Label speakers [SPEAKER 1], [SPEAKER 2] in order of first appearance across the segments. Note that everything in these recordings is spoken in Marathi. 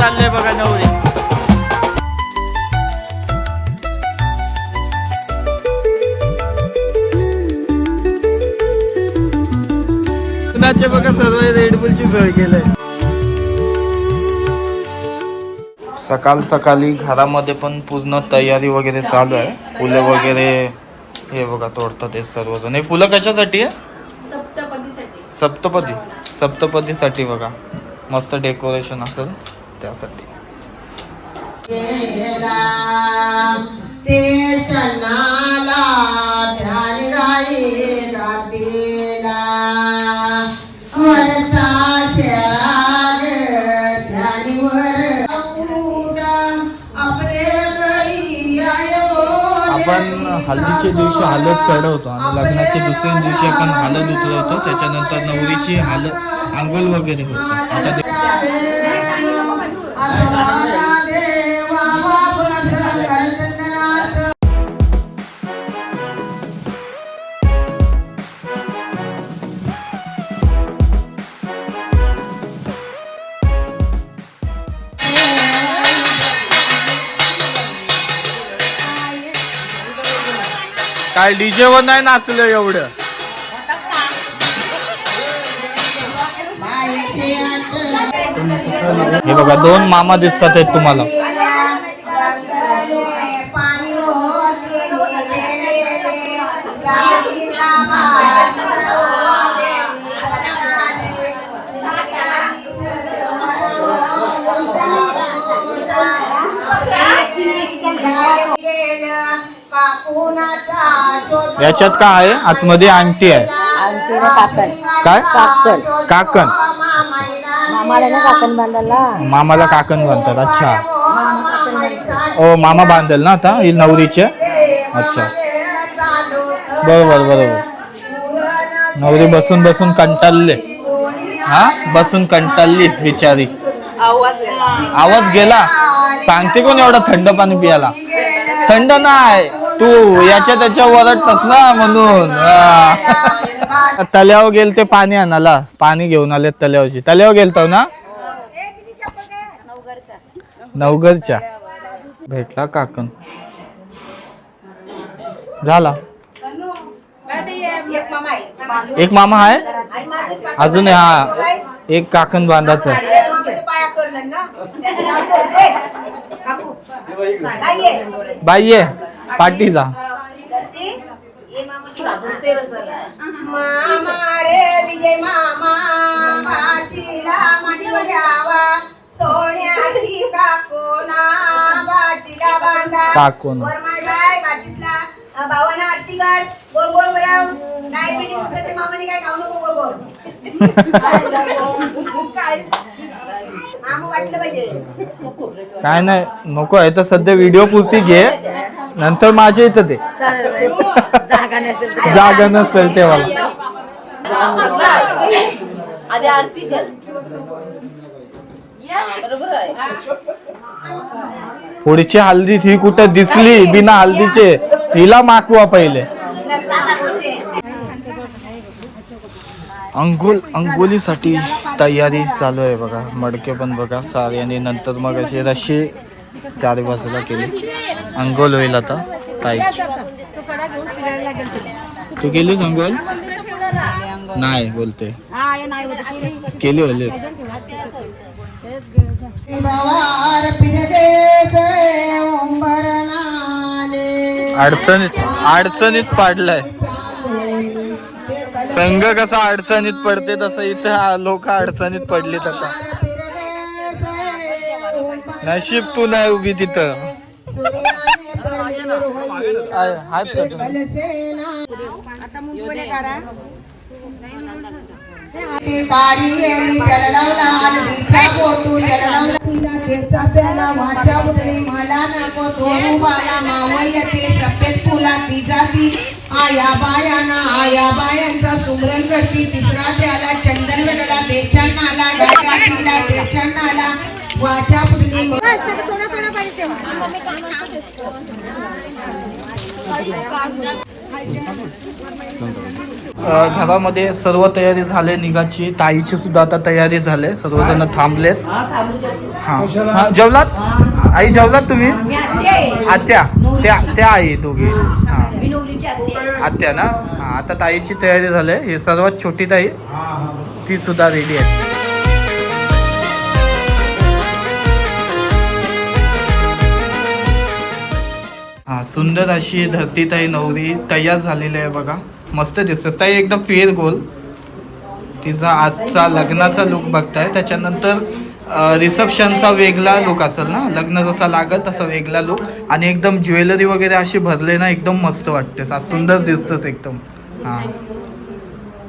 [SPEAKER 1] चाललंय बघा नवरी. कुणाचे बघा सर्व रेडबुलची सोय केलंय. सकाळ सकाळी घरामध्ये पण पूर्ण तयारी वगैरे चालू आहे. फुलं वगैरे हे बघा तोडतात हे सर्वजण. हे फुलं कशासाठी आहे? सप्तपदी. सप्तपदीसाठी बघा. मस्त डेकोरेशन असेल त्यासाठी. आपण हळदीच्या दिवशी हळद चढवतो आणि लग्नाच्या दुसऱ्या दिवशी आपण हळद उतरवतो. त्याच्यानंतर नवरीची हळद आंघोळ वगैरे होते. आता काय डीजे वर नाही नाचलं एवढं. हे बघा दोन मामा दिसतात आहेत तुम्हाला. याच्यात काय आहे? आतमध्ये आंटी आहे. काय? काकण. मामाला काकण बांधतात. अच्छा. ओ मामा बांधेल ना आता ही नवरीचे. अच्छा बरोबर बरोबर. नवरी बसून बसून कंटाळले. हा बसून कंटाळली बिचारी. आवाज गेला. सांगते कोण एवढं थंड पाणी पियाला? थंड नाही तू याच्या त्याच्या वरटतस ना म्हणून. तल्यावर गेलते पाणी आणायला. पाणी घेऊन आले तल्यावरची. तल्यावर गेलतो ना नवघरच्या. भेटला काकण. झाला. एक मामा आहे अजून. हा एक काकण बांधायचं. बाई ये पार्टीचा. काकोन
[SPEAKER 2] भावाना आरती कर. गोल गोल बराव. डायबिटीस मामाने काय खाऊ नको गोल गोल.
[SPEAKER 1] काय नाही नको आहे तर सध्या व्हिडिओ पुरती घे. नंतर माझ्या इथं ते जागा नसेल तेव्हा. पुढची हल्दीत ही कुठे दिसली बिना हल्दीचे हिला माकवा पहिले. अंघोलीसाठी तयारी चालू आहे बघा. मडके पण बघा सारे. आणि नंतर मग असे रशी चारी बाजूला केली. अंघोल होईल आता ताईची. तू केलीस अंघोल? नाही बोलते केली होलीस. अडचणीत पाडलाय. संघ कसा अडचणीत पडते तसं इथं लोक अडचणीत पडलीत. आता नशीब तू नाही उभी तिथं.
[SPEAKER 2] आया बायांचा सुमरण करती. तिसरा त्याला चंदन गडला बेचान आला. गाठीला बेचान आला. वाचा पुतणी थोडा
[SPEAKER 1] घरामध्ये सर्व तयारी झाली निघाची. ताईची सुद्धा आता तयारी झाली. सर्वजण थांबलेत. हा जेवलात आई? जेवलात तुम्ही? आत्या त्या आई दोघी आत्या ना. हा आता ताईची तयारी झाली. हे सर्वात छोटी ताई ती सुद्धा रेडी आहे. हा सुंदर अशी धरतीताई नवरी तयार झालेली आहे बघा. मस्त दिसते ताई एकदम पेर गोल. तिचा आजचा लग्नाचा लुक बघताय. त्याच्यानंतर रिसेप्शनचा वेगळा लुक असेल ना. लग्न जसा लागल तसा वेगळा लुक. आणि एकदम ज्वेलरी वगैरे अशी भरले ना एकदम मस्त वाटते. सुंदर दिसतस एकदम. हा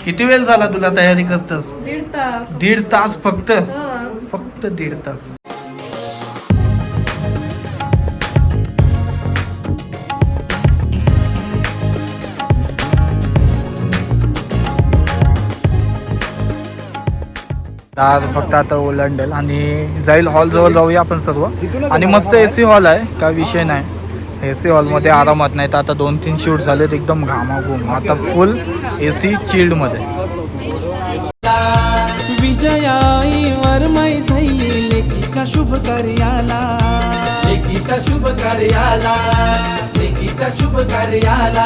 [SPEAKER 1] किती वेळ झाला तुला तयारी करतस? 1.5 तास फक्त 1.5 तास. दार फक्त आता ओलांडेल आणि जाईल हॉल जवळ जाऊया आपण सर्व. आणि मस्त AC हॉल आहे, काय विषय नाही. AC हॉलमध्ये आरामात. नाही तर आता 2-3 शूट झालेत एकदम घामाघूम. आता फुल AC चिल्ड मध्ये.
[SPEAKER 3] विजयाई वरमाई झाई लेकीच्या शुभ कार्याला, लेकीच्या शुभ कार्याला, लेकीच्या शुभ कार्याला.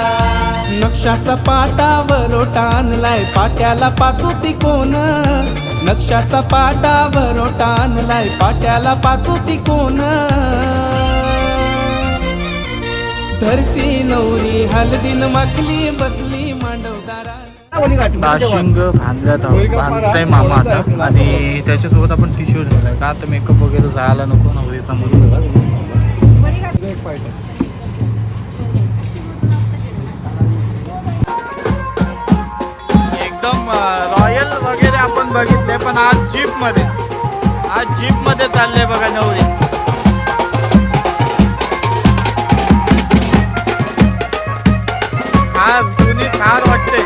[SPEAKER 3] नक्षाचा पाटावर ओटा आणलाय पाट्याला पाचोती कोण. नक्षाचा पाटावर ओटा आणलाय पाट्याला पाचोती कोण. धरती नवरी हलदीन माखली बसली मांडवदारा.
[SPEAKER 1] बाशिंग बांधताय मामा आता. आणि त्याच्यासोबत आपण टिश्यू झालाय का आता मेकअप वगैरे जायला नको नवरीचा म्हणून. एकदम रॉयल वगैरे आपण बघितले. पण आज जीप मध्ये चालले बघा नवरी. फार जुनी फार वाटते.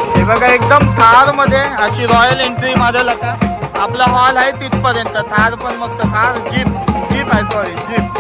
[SPEAKER 1] हे बघा एकदम थार मध्ये अशी रॉयल एंट्री मारेल. आता आपला हॉल आहे तिथपर्यंत. थार पण मस्त. थार जीप आहे, सॉरी जीप.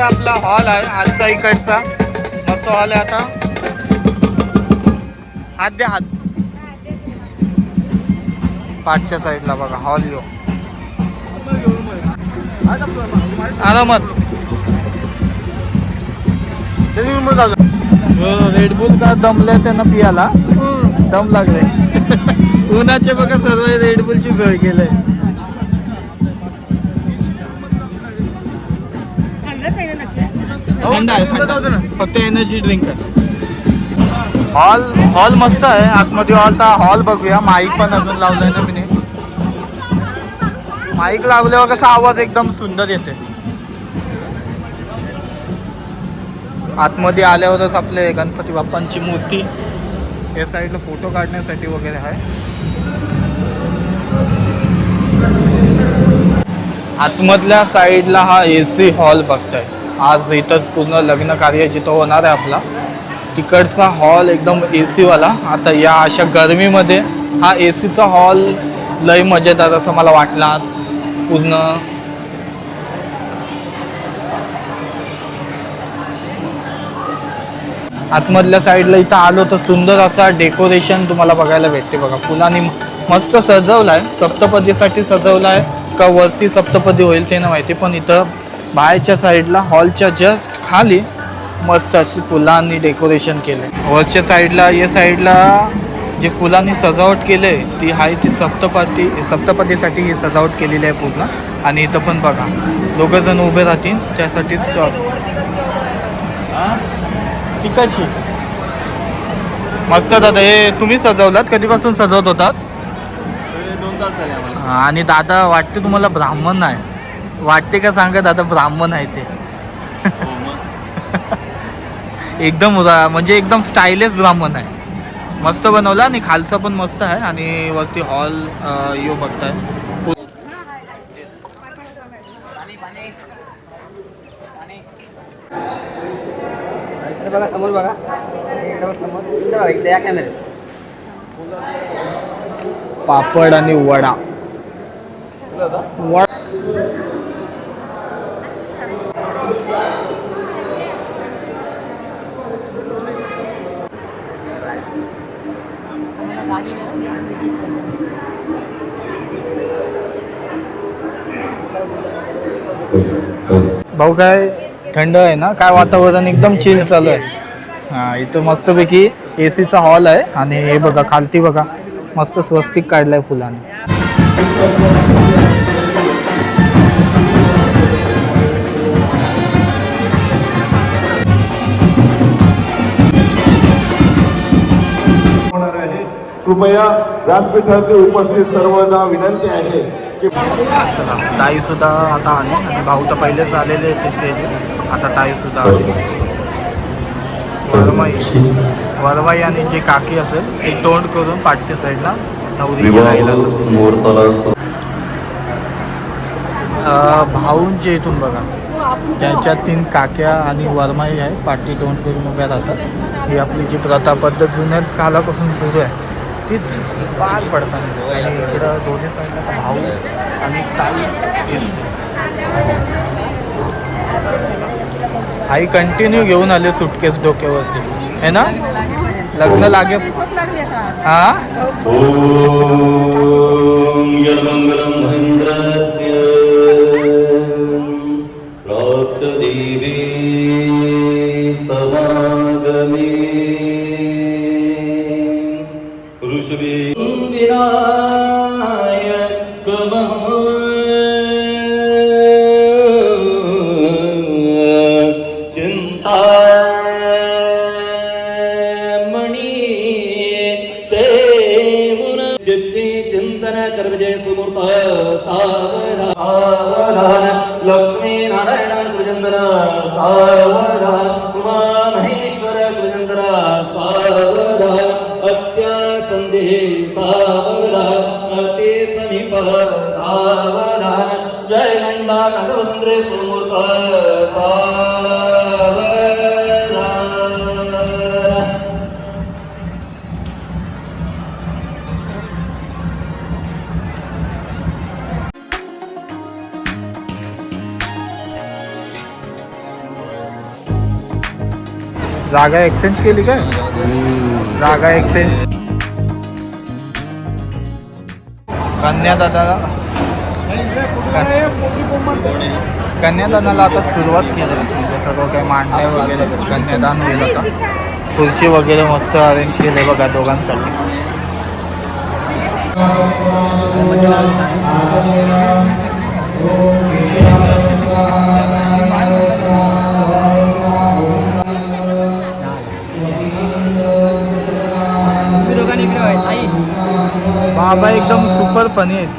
[SPEAKER 1] आपला हॉल आहे आजचा इकडचा. मस्त हॉल आहे. आता हात द्या, हात पाठच्या साईडला बघा हॉल यो. आरामात. रेडबुल का दमले त्यांना पियाला. दम लागले. उन्हाचे बघा सर्व रेडबुलची सोय केलंय. फक्त एनर्जी ड्रिंक आहे. हॉल मस्त आहे. आतमध्ये हॉल बघूया. माईक पण अजून लावलंय ना मी. माईक लावल्यावर कसा आवाज एकदम सुंदर येते. आतमध्ये आल्यावरच आपले गणपती बाप्पांची मूर्ती या साईडला फोटो काढण्यासाठी वगैरे आहे. आतमधल्या साईडला हा AC हॉल बघताय. आज इथंच पूर्ण लग्न कार्य जिथं होणार आहे आपला तिकडचा हॉल एकदम AC वाला. आता या अशा गरमीमध्ये हा ACचा हॉल लय मजेदार असं मला वाटलं आज. पूर्ण आतमधल्या साईडला इथं आलो तर सुंदर असा डेकोरेशन तुम्हाला बघायला भेटते बघा. फुलांनी मस्त सजवलाय. सप्तपदीसाठी सजवलाय. का वरती सप्तपदी होईल ते नाही माहिती, पण इथं बाहेरच्या साईडला हॉलच्या जस्ट खाली मस्त अशी फुलांनी डेकोरेशन केले. वरच्या साईडला या साईडला जे फुलांनी सजावट केले ती आहे ती सप्तपदीसाठी ही सजावट केलेली आहे पूर्ण. आणि इथं पण बघा दोघं जण उभे राहतील त्यासाठी तिकडची मस्त. दादा हे तुम्ही सजवलात, कधीपासून सजवत होतात?
[SPEAKER 4] 2 तास झाले आम्हाला.
[SPEAKER 1] आणि दादा वाटते तुम्हाला ब्राह्मण आहे, वाटते का सांगा दादा ब्राह्मण आहे ते. एकदम म्हणजे एकदम स्टायलिश ब्राह्मण आहे. मस्त बनवला आणि खालचा पण मस्त आहे आणि वरती हॉल यो बघताय.
[SPEAKER 4] इकडे बघा, समोर बघा, इकडे बघा, समोर इकडे बघा, इकडे या कॅमेऱ्यात.
[SPEAKER 1] पापड आणि वडा. भाऊ काय थंड आहे ना, काय वातावरण एकदम चिल चालू आहे. हां इथं मस्तपैकी AC चा हॉल आहे आणि हे बघा खालती बघा मस्त स्वस्तिक काढलाय फुलाने.
[SPEAKER 5] कृपया व्यासपीठावरती उपस्थित सर्वांना विनंती आहे की
[SPEAKER 1] चला ताई सुद्धा आता आली आणि भाऊ तर पहिलेच आलेले ते स्टेज. आता ताई सुद्धा आली. वरमाई आणि जी काकी असेल ती तोंड करून पाठच्या साईडला नवरीची राहिला. भाऊंच्या इथून बघा त्यांच्या 3 काक्या आणि वरमाई आहे, पाठी तोंड करून उभ्या राहतात. ही आपली जी प्रथा पद्धत जुन्या कालापासून सुरू आहे तीच पार पडताना. आणि इकडं दोन्ही साईडला भाऊ आणि ताई दिसते. आई कंटिन्यू घेऊन आले सुटकेस डोक्यावरती है ना, लग्न लागे. हा
[SPEAKER 6] यमंगलम महेंद्रस्य प्राप्त देवी समागमे ऋषभे विनायक लक्ष्मी नारायण सुजंदर सावधान, उमा महेश्वर सुजंदर सावधान, अत्या संदेह सावधान, अति समीप सावधान, जय नंदा काकवंद्रे सुमूर्त सावधान.
[SPEAKER 1] जागा एक्सचेंज केली काय? जागा एक्सचेंज. कन्यादानाला आता सुरुवात केली. म्हणजे सर्व काही मांडण्या वगैरे कन्यादान होईल आता. खुर्ची वगैरे मस्त अरेंज केले बघा दोघांसाठी. बाबा एकदम सुपर फनी आहेत.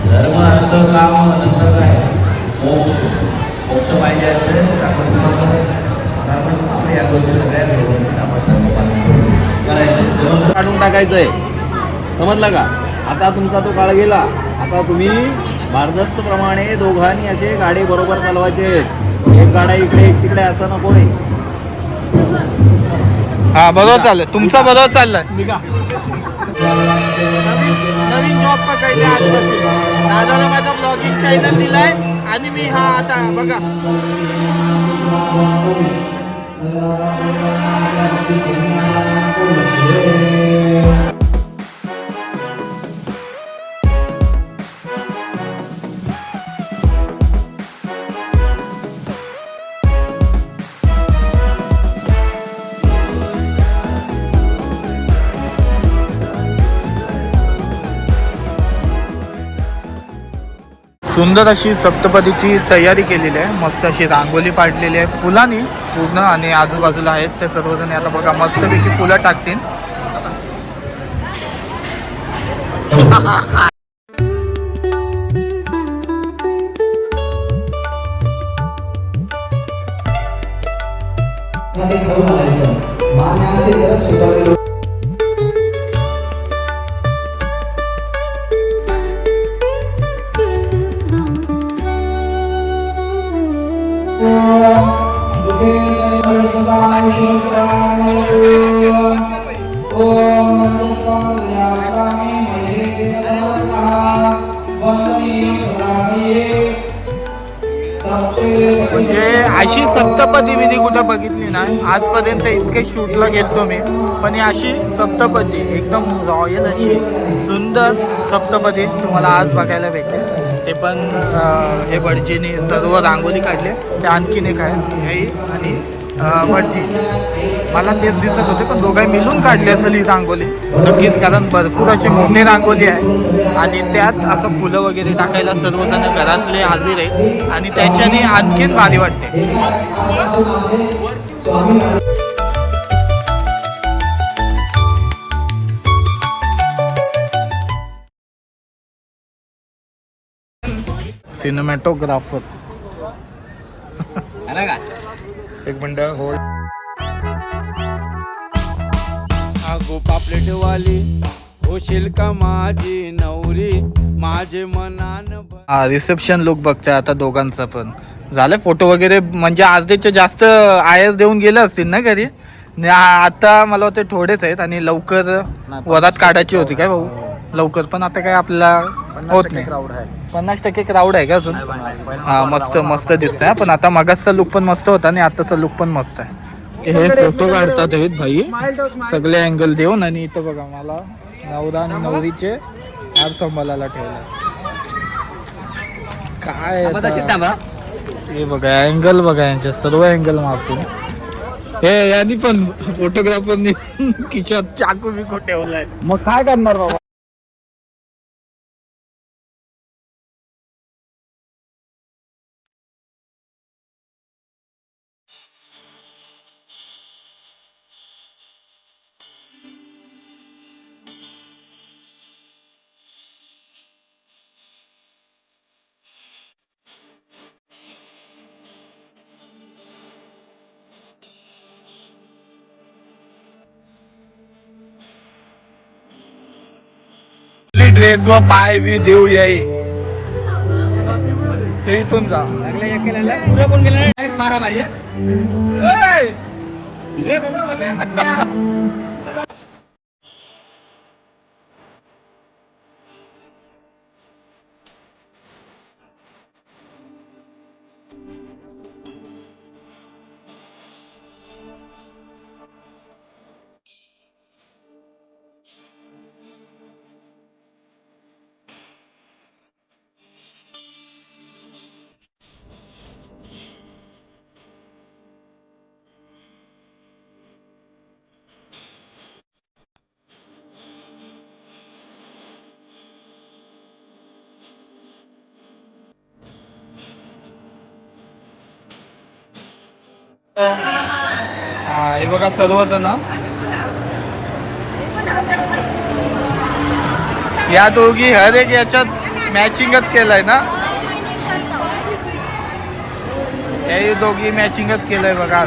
[SPEAKER 6] धर्म अर्थ काम नंतर काय मोक्ष पाहिजे असेल तर आपण या गोष्टी सगळ्या व्यवस्थित आपण काढून टाकायचं आहे. समजलं का? आता तुमचा तो काळ गेला. आता तुम्ही भारदस्तप्रमाणे दोघांनी असे गाडी बरोबर चालवायचे. एक गाड्या इकडे एक तिकडे असं नको आहे.
[SPEAKER 1] हा बरोबर चाललंय, तुमचा बरोबर चाललाय. नवीन जॉब पकडले आजपासून. दादाला माझा ब्लॉगिंग चॅनल दिलाय आणि मी हा आता बघा सुंदर अशी सप्तपदीची तयारी केलेली आहे. मस्त अशी रांगोली पाडलेली आहे फुलांनी पूर्ण आणि आजूबाजूला आहेत ते सर्वजण. आता बघा मस्तपैकी फुलं टाकतील. म्हणजे अशी सप्तपदी विधी कुठं बघितली नाही आजपर्यंत. इतके शूटला गेलतो मी, पण ही अशी सप्तपदी एकदम रॉयल अशी सुंदर सप्तपदी तुम्हाला आज बघायला भेटेल. ते पण हे भटजीने सर्व रांगोली काढले. ते आणखीन एक आहे हे आणि भटजी. मला तेच दिसत होते पण दोघांनी मिळून काढली असेल ही रांगोली नक्कीच, कारण भरपूर अशी मोठी रांगोली आहे आणि त्यात असं फुलं वगैरे टाकायला सर्वजण घरातले हजर आहेत आणि त्याच्याने आणखीन भारी वाटते. सिनेमॅटोग्राफर
[SPEAKER 4] एक मिनिट होल्ड.
[SPEAKER 3] अगो पापलेटवाली होशील का माझी नवरी माझे मनान
[SPEAKER 1] रिसेप्शन लुक बघताय आता दोघांचा पण झालं. फोटो वगैरे म्हणजे अर्धेचे जास्त आयस देऊन गेले असतील ना घरी. आता मला वाटतं थोडेच आहेत आणि लवकर वरात काढायची होती काय भाऊ लवकर, पण आता काय आपल्याला होत नाही. 50% क्राऊड आहे का अजून. हा मस्त मस्त दिसतंय. पण आता मगाचा लुक पण मस्त होता आणि आताचा लुक पण मस्त आहे. हे फोटो काढतात आहेत भाई सगळे अँगल देऊन. आणि इथं बघा मला नवरा आणि नवरीचे हार सांभाळायला ठेवलं. काय हे बघा अँगल बघा यांच्या सर्व अँगल मारतो. हे यांनी पण फोटोग्राफरनी खिशात चाकू बिकू ठेवलाय. मग काय करणार बाबा. ड्रेस व पाय बी देऊ येई ते इथून जा.
[SPEAKER 4] पुढे कोण गेलं मारा मारी.
[SPEAKER 1] हा हे बघा सर्वजण या दोघी हर एक याच्यात मॅचिंगच केलंय ना. हे दोघी मॅचिंगच केलंय बघा.